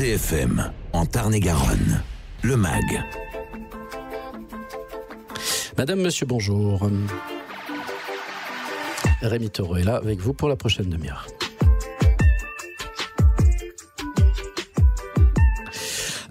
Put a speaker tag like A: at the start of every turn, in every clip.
A: CFM, en Tarn-et-Garonne, le MAG.
B: Madame, monsieur, bonjour. Rémi Taureau est là avec vous pour la prochaine demi-heure.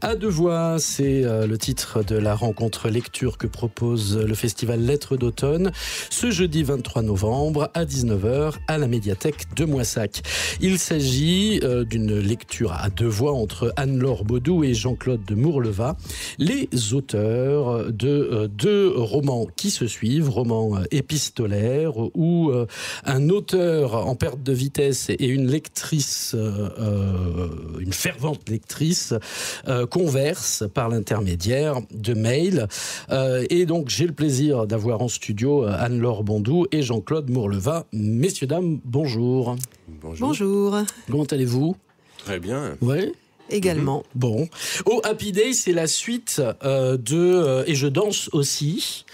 B: À deux voix, c'est le titre de la rencontre lecture que propose le festival Lettres d'automne ce jeudi 23 novembre à 19h à la médiathèque de Moissac. Il s'agit d'une lecture à deux voix entre Anne-Laure Baudou et Jean-Claude de Mourleva, les auteurs de deux romans qui se suivent, romans épistolaires où un auteur en perte de vitesse et une lectrice, une fervente lectrice, converse par l'intermédiaire de mails. Et donc, j'ai le plaisir d'avoir en studio Anne-Laure Baudou et Jean-Claude Mourleva. Messieurs, dames, bonjour.
C: Bonjour.
B: Comment allez-vous ?
D: Très bien.
B: Ouais.
C: Également.
B: Bon. Oh Happy Day, c'est la suite de Et je danse aussi.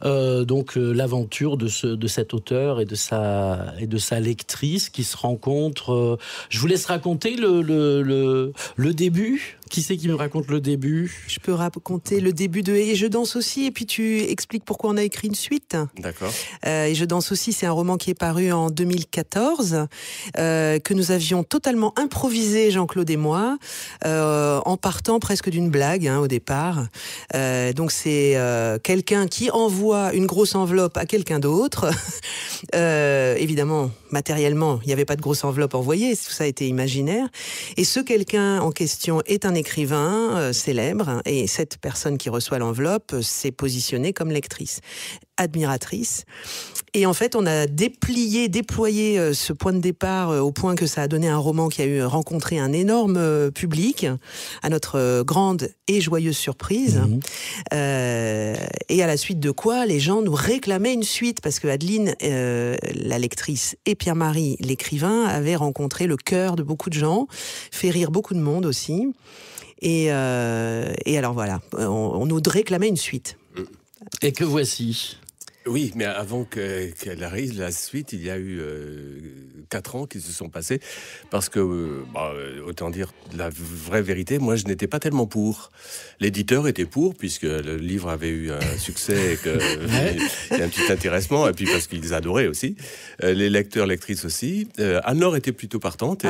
B: Donc l'aventure de cet auteur et de sa lectrice qui se rencontrent. Je vous laisse raconter le début. Qui c'est qui me raconte le début ?
C: Je peux raconter le début de Et je danse aussi, et puis tu expliques pourquoi on a écrit une suite.
D: D'accord.
C: Et je danse aussi, c'est un roman qui est paru en 2014, que nous avions totalement improvisé, Jean-Claude et moi, en partant presque d'une blague au départ. Donc c'est quelqu'un qui envoie une grosse enveloppe à quelqu'un d'autre. Évidemment, matériellement, il n'y avait pas de grosse enveloppe envoyée, tout ça a été imaginaire. Et ce quelqu'un en question est un écrivain célèbre, et cette personne qui reçoit l'enveloppe s'est positionnée comme lectrice, admiratrice. Et en fait, on a déployé ce point de départ au point que ça a donné un roman qui a rencontré un énorme public, à notre grande et joyeuse surprise. Et à la suite de quoi, les gens nous réclamaient une suite, parce que Adeline, la lectrice, et Pierre-Marie, l'écrivain, avaient rencontré le cœur de beaucoup de gens, fait rire beaucoup de monde aussi. Et alors voilà, on nous réclamait une suite.
B: Et que voici.
D: Oui, mais avant qu'elle arrive, la suite, il y a eu 4 ans qui se sont passés, parce que, autant dire la vraie vérité, moi je n'étais pas tellement pour. L'éditeur était pour, puisque le livre avait eu un succès, et qu'il y a un petit intéressement, et puis parce qu'ils adoraient aussi. Les lecteurs, lectrices aussi. Anne-Laure était plutôt partante,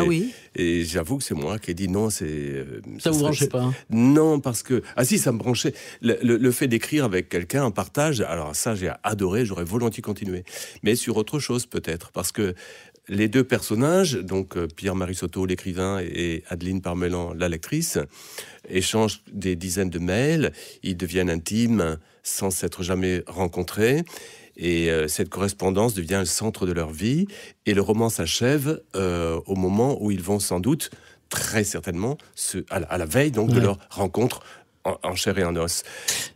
D: et j'avoue que c'est moi qui ai dit non, c'est...
B: ça vous branchait pas ?
D: Non, parce que... Ah si, ça me branchait. Le fait d'écrire avec quelqu'un en partage, alors ça j'ai adoré, j'aurais volontiers continué. Mais sur autre chose peut-être, parce que les deux personnages, donc Pierre-Marie Soto, l'écrivain, et Adeline Parmelan, la lectrice, échangent des dizaines de mails, ils deviennent intimes sans s'être jamais rencontrés, et cette correspondance devient le centre de leur vie, et le roman s'achève au moment où ils vont sans doute, très certainement, à la veille donc de leur rencontre en chair et en os.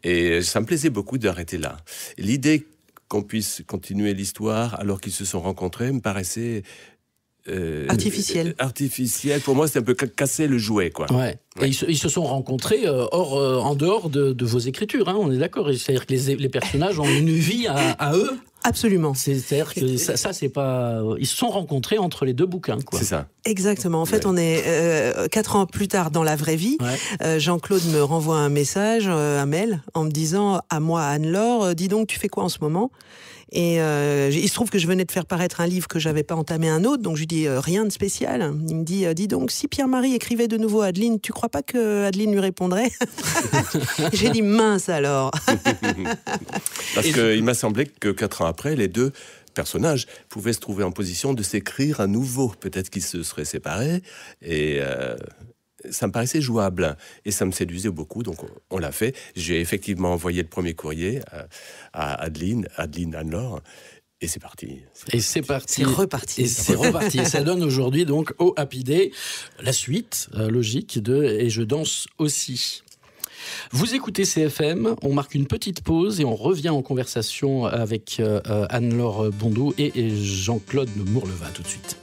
D: Et ça me plaisait beaucoup d'arrêter là. L'idée qu'on puisse continuer l'histoire alors qu'ils se sont rencontrés me paraissait
C: artificielle.
D: Pour moi, c'est un peu casser le jouet, quoi.
B: Ouais. Et ils se sont rencontrés en dehors de vos écritures, on est d'accord. C'est-à-dire que les personnages ont une vie à eux.
C: Absolument.
B: C'est-à-dire que ça c'est pas... Ils se sont rencontrés entre les deux bouquins, quoi.
D: C'est ça.
C: Exactement. En fait, on est 4 ans plus tard dans la vraie vie. Jean-Claude me renvoie un message, un mail, en me disant à moi, Anne-Laure, dis donc, tu fais quoi en ce moment ? Et il se trouve que je venais de faire paraître un livre que j'avais pas entamé un autre, donc je lui dis rien de spécial. Il me dit, dis donc, si Pierre-Marie écrivait de nouveau à Adeline, tu crois pas que Adeline lui répondrait ? J'ai dit mince alors.
D: Parce qu'il m'a semblé que 4 ans après, les deux personnages pouvaient se trouver en position de s'écrire à nouveau. Peut-être qu'ils se seraient séparés, et ça me paraissait jouable, et ça me séduisait beaucoup, donc on l'a fait. J'ai effectivement envoyé le premier courrier à Adeline, Anne-Laure, et c'est parti.
B: C'est parti.
C: C'est reparti.
B: Et c'est reparti. Et ça donne aujourd'hui donc au Happy Day la suite logique de Et je danse aussi. Vous écoutez CFM, on marque une petite pause et on revient en conversation avec Anne-Laure Baudou et Jean-Claude Mourleva tout de suite.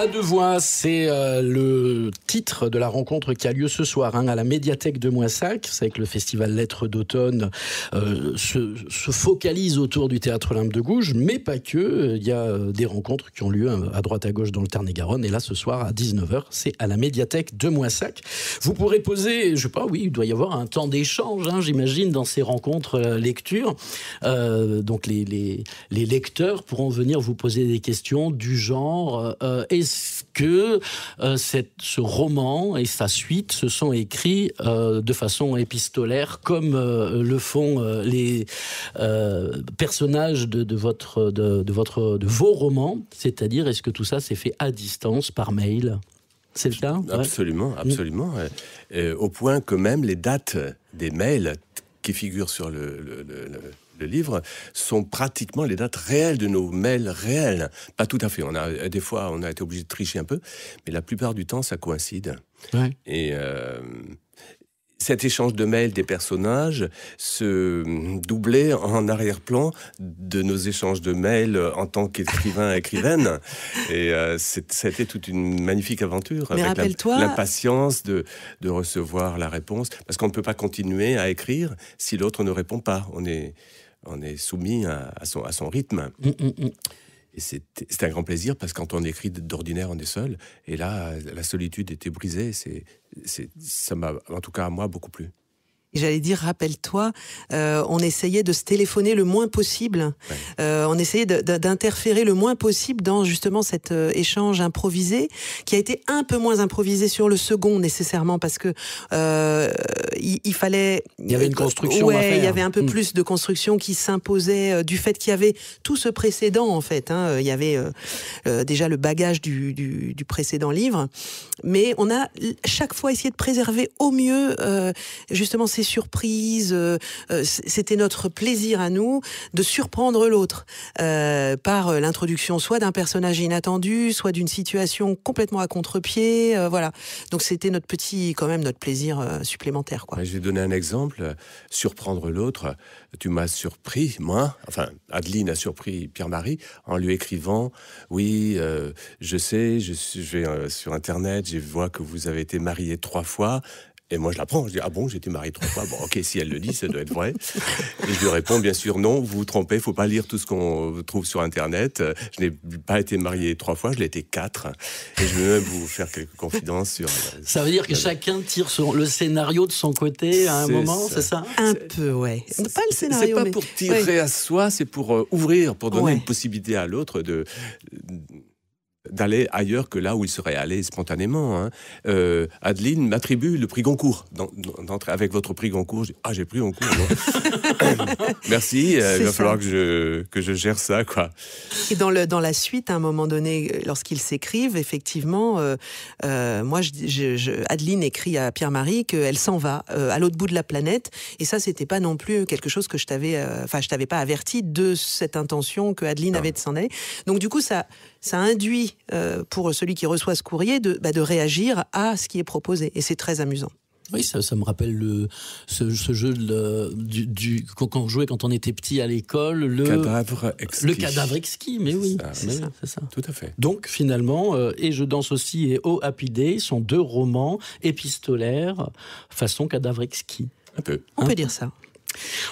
B: À deux voix, c'est le titre de la rencontre qui a lieu ce soir à la médiathèque de Moissac. Vous savez que le festival Lettres d'automne se focalise autour du théâtre Olympe de Gouges, mais pas que. Il y a des rencontres qui ont lieu à droite à gauche dans le Tarn-et-Garonne. Et là, ce soir, à 19h, c'est à la médiathèque de Moissac. Vous pourrez poser, je sais pas, oui, il doit y avoir un temps d'échange, j'imagine, dans ces rencontres lecture. Donc les lecteurs pourront venir vous poser des questions du genre est-ce que ce roman et sa suite se sont écrits de façon épistolaire comme le font les personnages de vos romans, c'est-à-dire est-ce que tout ça s'est fait à distance par mail? C'est le cas?
D: Absolument, absolument. Au point que même les dates des mails qui figurent sur le livre sont pratiquement les dates réelles de nos mails réels. Pas tout à fait. Des fois, on a été obligé de tricher un peu, mais la plupart du temps, ça coïncide. Ouais. Et cet échange de mails des personnages se doublait en arrière-plan de nos échanges de mails en tant qu'écrivain et écrivaine. Et c'était toute une magnifique aventure.
C: Mais
D: avec l'impatience de recevoir la réponse. Parce qu'on ne peut pas continuer à écrire si l'autre ne répond pas. On est soumis à son rythme. Et c'est un grand plaisir parce que quand on écrit d'ordinaire, on est seul. Et là, la solitude était brisée. Ça m'a, en tout cas à moi, beaucoup plu.
C: J'allais dire, rappelle-toi, on essayait de se téléphoner le moins possible. Ouais. On essayait d'interférer le moins possible dans justement cet échange improvisé, qui a été un peu moins improvisé sur le second nécessairement, parce que il fallait...
B: Il y avait une construction à faire.
C: Il y avait un peu plus de construction qui s'imposait du fait qu'il y avait tout ce précédent, en fait. Il y avait déjà le bagage du précédent livre. Mais on a chaque fois essayé de préserver au mieux justement ces surprises. C'était notre plaisir à nous de surprendre l'autre par l'introduction soit d'un personnage inattendu, soit d'une situation complètement à contre-pied. Voilà. Donc c'était notre plaisir supplémentaire, quoi.
D: Je vais donner un exemple. Surprendre l'autre. Tu m'as surpris, moi. Enfin, Adeline a surpris Pierre-Marie en lui écrivant « Oui, je sais, je vais sur Internet, je vois que vous avez été mariés 3 fois. » Et moi, je l'apprends. Je dis, ah bon, j'ai été marié 3 fois. Bon, ok, si elle le dit, ça doit être vrai. Et je lui réponds, bien sûr, non, vous vous trompez. Il ne faut pas lire tout ce qu'on trouve sur Internet. Je n'ai pas été marié 3 fois, je l'ai été 4. Et je vais même vous faire quelques confidences sur...
B: Ça veut dire que chacun tire le scénario de son côté à un moment, c'est ça?
C: Un peu, ouais. Pas le scénario,
D: c'est pas pour tirer à soi, c'est pour ouvrir, pour donner une possibilité à l'autre d'aller ailleurs que là où il serait allé spontanément. Adeline m'attribue le prix Goncourt. Avec votre prix Goncourt, je dis, j'ai pris Goncourt. Merci, il va falloir que je gère ça, quoi.
C: Et dans la suite, à un moment donné, lorsqu'ils s'écrivent, effectivement, moi, Adeline écrit à Pierre-Marie qu'elle s'en va à l'autre bout de la planète. Et ça, c'était pas non plus quelque chose que je t'avais pas averti de cette intention que Adeline avait de s'en aller. Donc du coup, ça induit pour celui qui reçoit ce courrier de réagir à ce qui est proposé. Et c'est très amusant.
B: Oui, ça me rappelle ce jeu qu'on jouait quand on était petit à l'école. Le cadavre exquis, mais oui, c'est ça.
D: Tout à fait.
B: Donc finalement, Et je danse aussi et Oh Happy Day sont 2 romans épistolaires façon cadavre exquis.
D: Un peu.
C: On peut dire ça.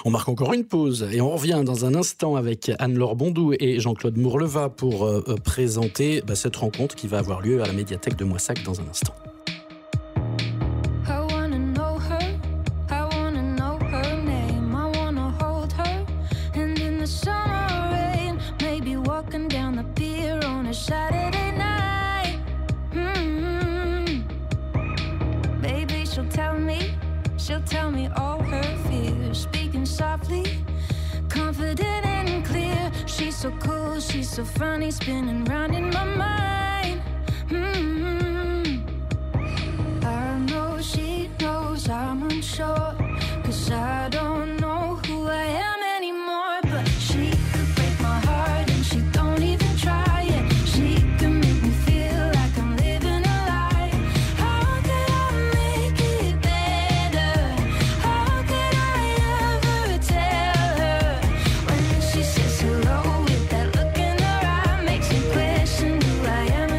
B: On marque encore une pause et on revient dans un instant avec Anne-Laure Bondou et Jean-Claude Mourleva pour présenter cette rencontre qui va avoir lieu à la médiathèque de Moissac dans un instant.
E: She'll tell me all her fears, speaking softly, confident and clear. She's so cool, she's so funny, spinning round in my mind. I know she knows I'm unsure, 'cause I don't know who I am anymore. But she could break my heart and she don't even try it. She can make me feel like I'm living a lie. How could I make it better? How could I ever tell her? When she says hello with that look in her eye, makes me question who I am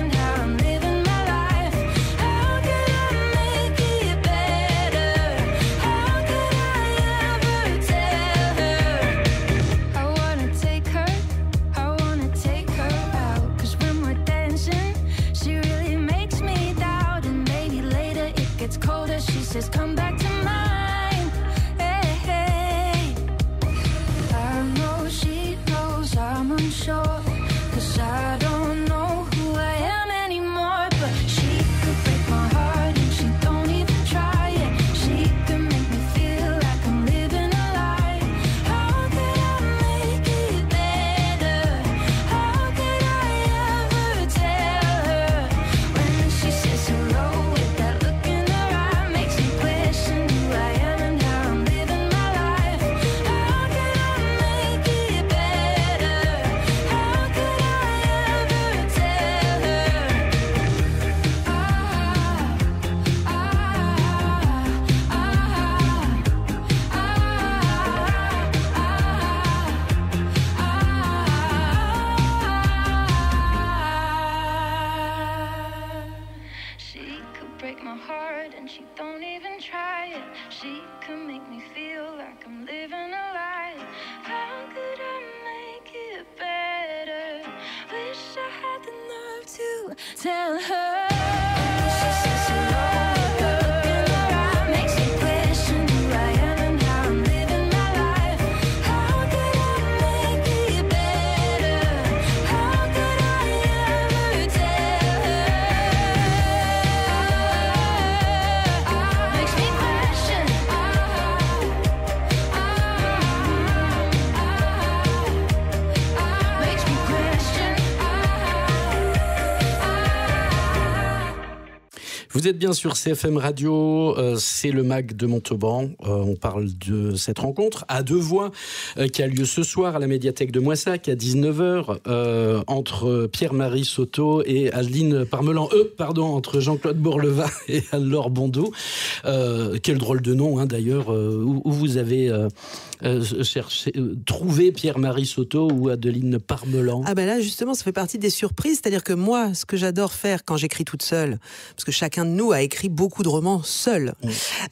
E: tell her. She says hello, the look in her eye makes me question who I am and how I'm living my life. How could I make it better? How could I ever tell her? Makes me question. Makes me question.
B: Vous êtes bien sur CFM Radio, c'est le MAG de Montauban. On parle de cette rencontre à deux voix qui a lieu ce soir à la médiathèque de Moissac à 19h entre Pierre-Marie Soto et Adeline Parmelan. Entre Jean-Claude Bourleva et Anne-Laure Bondou. Quel drôle de nom d'ailleurs, où vous avez trouvé Pierre-Marie Soto ou Adeline Parmelan.
C: Ah ben là justement ça fait partie des surprises, c'est-à-dire que moi ce que j'adore faire quand j'écris toute seule, parce que chacun de nous a écrit beaucoup de romans seul,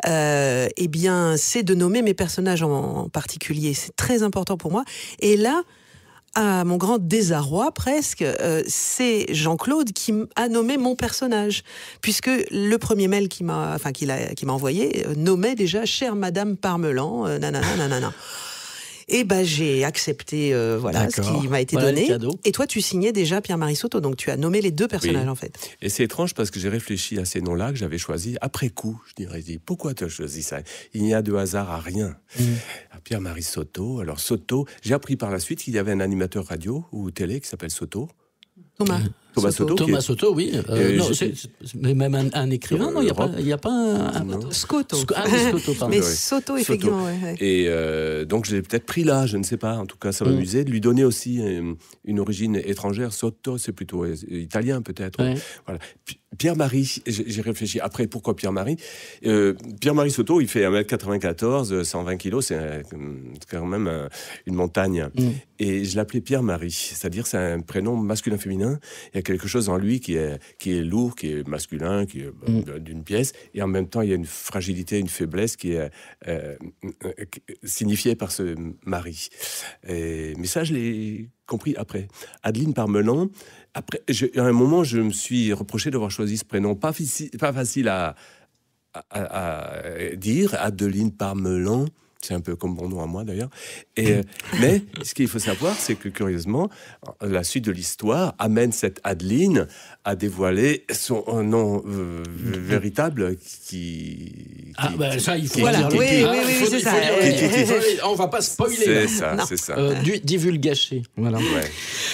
C: eh bien c'est de nommer mes personnages en particulier, c'est très important pour moi. Et là, à mon grand désarroi presque, c'est Jean-Claude qui a nommé mon personnage, puisque le premier mail qu'il m'a envoyé nommait déjà chère Madame Parmelan, nanana. Et j'ai accepté ce qui m'a été donné. Et toi, tu signais déjà Pierre-Marie Soto, donc tu as nommé les deux personnages en fait.
D: Et c'est étrange parce que j'ai réfléchi à ces noms-là que j'avais choisis après coup. Je dirais, pourquoi tu as choisi ça? Il n'y a de hasard à rien. À Pierre-Marie Soto. Alors Soto, j'ai appris par la suite qu'il y avait un animateur radio ou télé qui s'appelle Soto.
C: Thomas Soto.
B: Thomas Soto, oui. Non, c'est même un écrivain, non? Il n'y a pas un...
C: Scoto.
B: Scoto, pardon.
C: Mais Soto, effectivement, ouais.
D: Et donc, je l'ai peut-être pris là, je ne sais pas. En tout cas, ça m'amusait de lui donner aussi une origine étrangère. Soto, c'est plutôt italien, peut-être. Ouais. Voilà. Pierre-Marie, j'ai réfléchi. Après, pourquoi Pierre-Marie? Pierre-Marie Soto, il fait 1m94, 120 kilos, c'est quand même une montagne. Et je l'appelais Pierre-Marie, c'est-à-dire c'est un prénom masculin-féminin. Il y a quelque chose en lui qui est lourd, qui est masculin, qui est d'une pièce, et en même temps, il y a une fragilité, une faiblesse qui est signifiée par ce mari. Mais ça, je l'ai compris après. Adeline Parmelan, après, à un moment, je me suis reproché d'avoir choisi ce prénom. Pas facile à dire, Adeline Parmelan. C'est un peu comme mon nom à moi, d'ailleurs. Mais ce qu'il faut savoir, c'est que, curieusement, la suite de l'histoire amène cette Adeline à dévoiler son nom véritable qui...
B: ça, il faut
C: dire. Oui, c'est ça.
B: On va pas spoiler.
D: C'est ça.
B: Divulgacher. Voilà.
D: Ouais.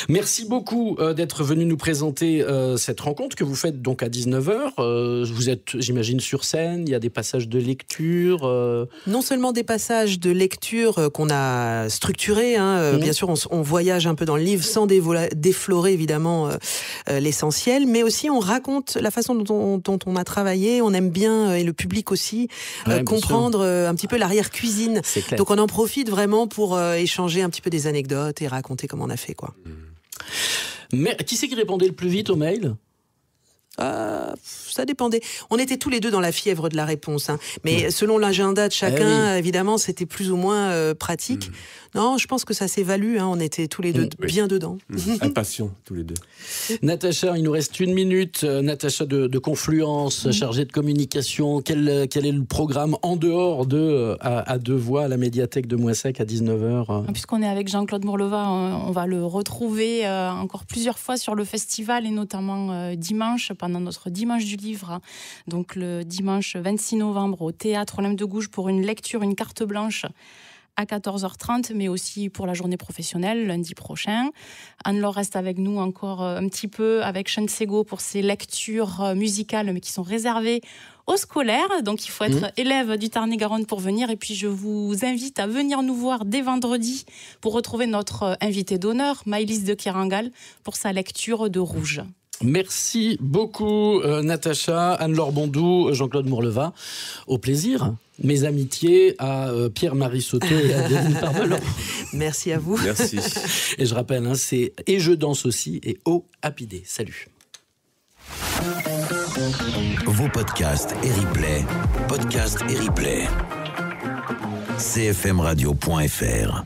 B: Merci beaucoup d'être venu nous présenter cette rencontre que vous faites donc à 19h. Vous êtes, j'imagine, sur scène. Il y a des passages de lecture.
C: Non seulement des passages de lecture qu'on a structurés. Bien sûr, on voyage un peu dans le livre sans déflorer évidemment l'essentiel, mais aussi on raconte la façon dont on a travaillé. On aime bien, et le public aussi, comprendre un petit peu l'arrière-cuisine. Donc on en profite vraiment pour échanger un petit peu des anecdotes et raconter comment on a fait, quoi.
B: Mais qui c'est qui répondait le plus vite aux mails?
C: Ça dépendait. On était tous les deux dans la fièvre de la réponse, mais selon l'agenda de chacun, évidemment, c'était plus ou moins pratique. Non, je pense que ça s'est valu. On était tous les deux bien dedans.
D: Impatients, tous les deux.
B: Natacha, il nous reste 1 minute. Natacha de Confluence, chargée de communication. Quel est le programme en dehors de à deux voix à la médiathèque de Moissac à 19h?
F: Puisqu'on est avec Jean-Claude Bourleva, on va le retrouver encore plusieurs fois sur le festival, et notamment dimanche, pendant notre dimanche du livre. Donc le dimanche 26 novembre au Théâtre Olympe de Gouges pour une lecture, une carte blanche à 14h30, mais aussi pour la journée professionnelle, lundi prochain. Anne-Laure reste avec nous encore un petit peu, avec Sean Sego pour ses lectures musicales, mais qui sont réservées aux scolaires. Donc, il faut être élève du Tarn-et-Garonne pour venir. Et puis, je vous invite à venir nous voir dès vendredi pour retrouver notre invité d'honneur, Maëlys de Kerangal, pour sa lecture de Rouge.
B: Merci beaucoup, Natacha, Anne-Laure Bondou, Jean-Claude Bourleva. Au plaisir. Mes amitiés à Pierre-Marie Soto et à Adeline Parmelan.
C: Merci à vous.
D: Merci.
B: Et je rappelle, c'est « Et je danse aussi » et « Oh, Happy Day ». Salut.
A: Vos podcasts et replays. Podcasts et replays. cfmradio.fr